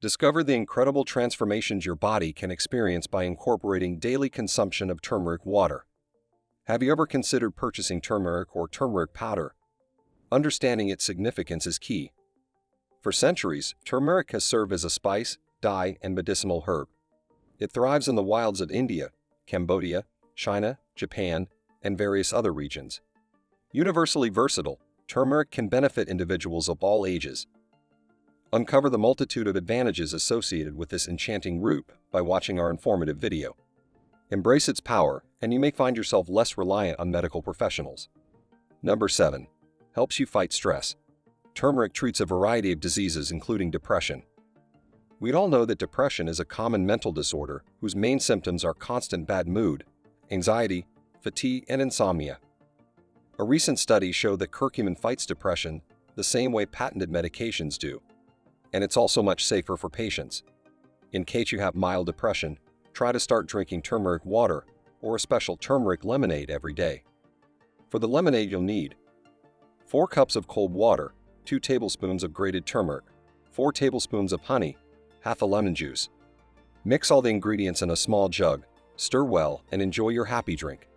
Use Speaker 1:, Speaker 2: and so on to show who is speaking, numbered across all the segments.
Speaker 1: Discover the incredible transformations your body can experience by incorporating daily consumption of turmeric water. Have you ever considered purchasing turmeric or turmeric powder? Understanding its significance is key. For centuries, turmeric has served as a spice, dye, and medicinal herb. It thrives in the wilds of India, Cambodia, China, Japan, and various other regions. Universally versatile, turmeric can benefit individuals of all ages. Uncover the multitude of advantages associated with this enchanting root by watching our informative video. Embrace its power, and you may find yourself less reliant on medical professionals. Number 7. Helps you fight stress. Turmeric treats a variety of diseases including depression. We all know that depression is a common mental disorder whose main symptoms are constant bad mood, anxiety, fatigue, and insomnia. A recent study showed that curcumin fights depression the same way patented medications do, and it's also much safer for patients. In case you have mild depression, try to start drinking turmeric water or a special turmeric lemonade every day. For the lemonade you'll need 4 cups of cold water, 2 tablespoons of grated turmeric, 4 tablespoons of honey, half a lemon juice. Mix all the ingredients in a small jug, stir well, and enjoy your happy drink.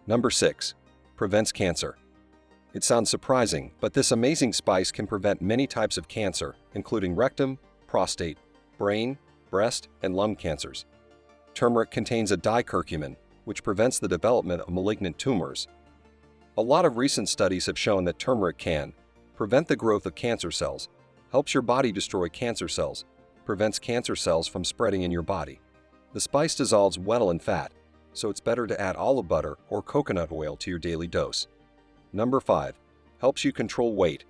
Speaker 1: Number 6. Prevents cancer. It sounds surprising, but this amazing spice can prevent many types of cancer, including rectum, prostate, brain, breast, and lung cancers. Turmeric contains a dicurcumin, which prevents the development of malignant tumors. A lot of recent studies have shown that turmeric can prevent the growth of cancer cells, helps your body destroy cancer cells, prevents cancer cells from spreading in your body. The spice dissolves well in fat, so it's better to add olive butter or coconut oil to your daily dose. Number 5. Helps you control weight.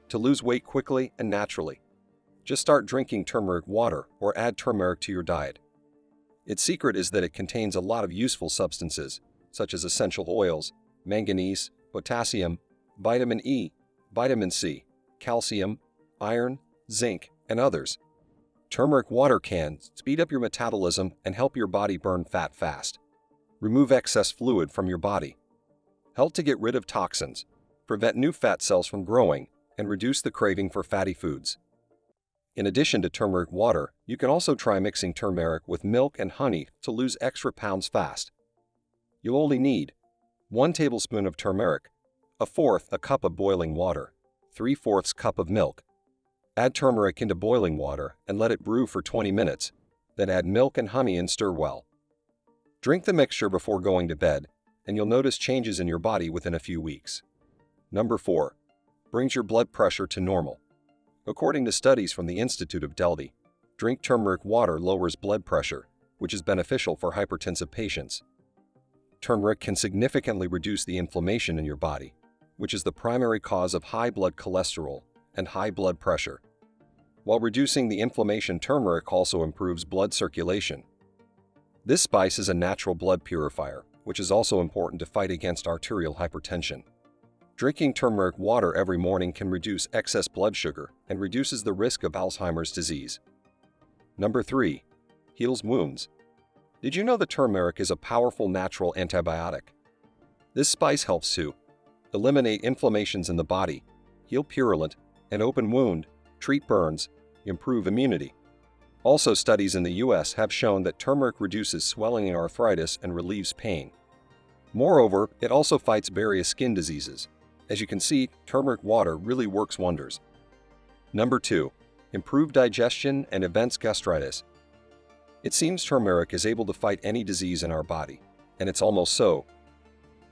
Speaker 1: To lose weight quickly and naturally, just start drinking turmeric water or add turmeric to your diet. Its secret is that it contains a lot of useful substances, such as essential oils, manganese, potassium, vitamin E, vitamin C, calcium, iron, zinc, and others. Turmeric water can speed up your metabolism and help your body burn fat fast. Remove excess fluid from your body. Help to get rid of toxins, prevent new fat cells from growing, and reduce the craving for fatty foods. In addition to turmeric water, you can also try mixing turmeric with milk and honey to lose extra pounds fast. You'll only need 1 tablespoon of turmeric, 1/4 cup of boiling water, 3/4 cup of milk. Add turmeric into boiling water and let it brew for 20 minutes, then add milk and honey and stir well. Drink the mixture before going to bed, and you'll notice changes in your body within a few weeks. Number 4. Brings your blood pressure to normal. According to studies from the Institute of Delhi, drink turmeric water lowers blood pressure, which is beneficial for hypertensive patients. Turmeric can significantly reduce the inflammation in your body, which is the primary cause of high blood cholesterol and high blood pressure. While reducing the inflammation, turmeric also improves blood circulation. This spice is a natural blood purifier, which is also important to fight against arterial hypertension. Drinking turmeric water every morning can reduce excess blood sugar and reduces the risk of Alzheimer's disease. Number 3. Heals wounds. Did you know that turmeric is a powerful natural antibiotic? This spice helps to eliminate inflammations in the body, heal purulent and open wound, treat burns, improve immunity. Also, studies in the US have shown that turmeric reduces swelling and arthritis and relieves pain. Moreover, it also fights various skin diseases. As you can see, turmeric water really works wonders. Number 2. Improve digestion and prevents gastritis. It seems turmeric is able to fight any disease in our body, and it's almost so.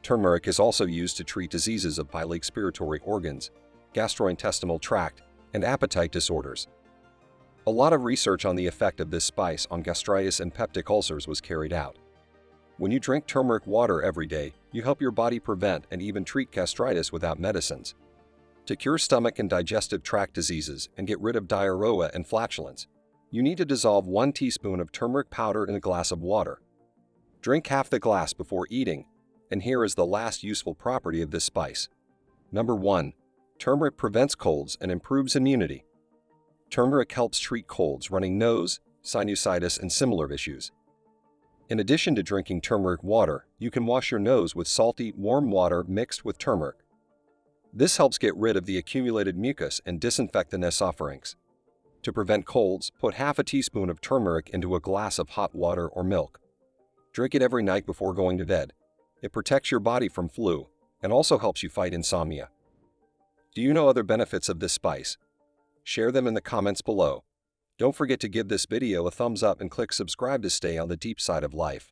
Speaker 1: Turmeric is also used to treat diseases of bile excretory organs, gastrointestinal tract, and appetite disorders. A lot of research on the effect of this spice on gastritis and peptic ulcers was carried out. When you drink turmeric water every day, you help your body prevent and even treat gastritis without medicines. To cure stomach and digestive tract diseases and get rid of diarrhea and flatulence, you need to dissolve 1 teaspoon of turmeric powder in a glass of water. Drink half the glass before eating, and here is the last useful property of this spice. Number 1. Turmeric prevents colds and improves immunity. Turmeric helps treat colds, running nose, sinusitis, and similar issues. In addition to drinking turmeric water, you can wash your nose with salty, warm water mixed with turmeric. This helps get rid of the accumulated mucus and disinfect the nasopharynx. To prevent colds, put half a teaspoon of turmeric into a glass of hot water or milk. Drink it every night before going to bed. It protects your body from flu and also helps you fight insomnia. Do you know other benefits of this spice? Share them in the comments below. Don't forget to give this video a thumbs up and click subscribe to stay on the deep side of life.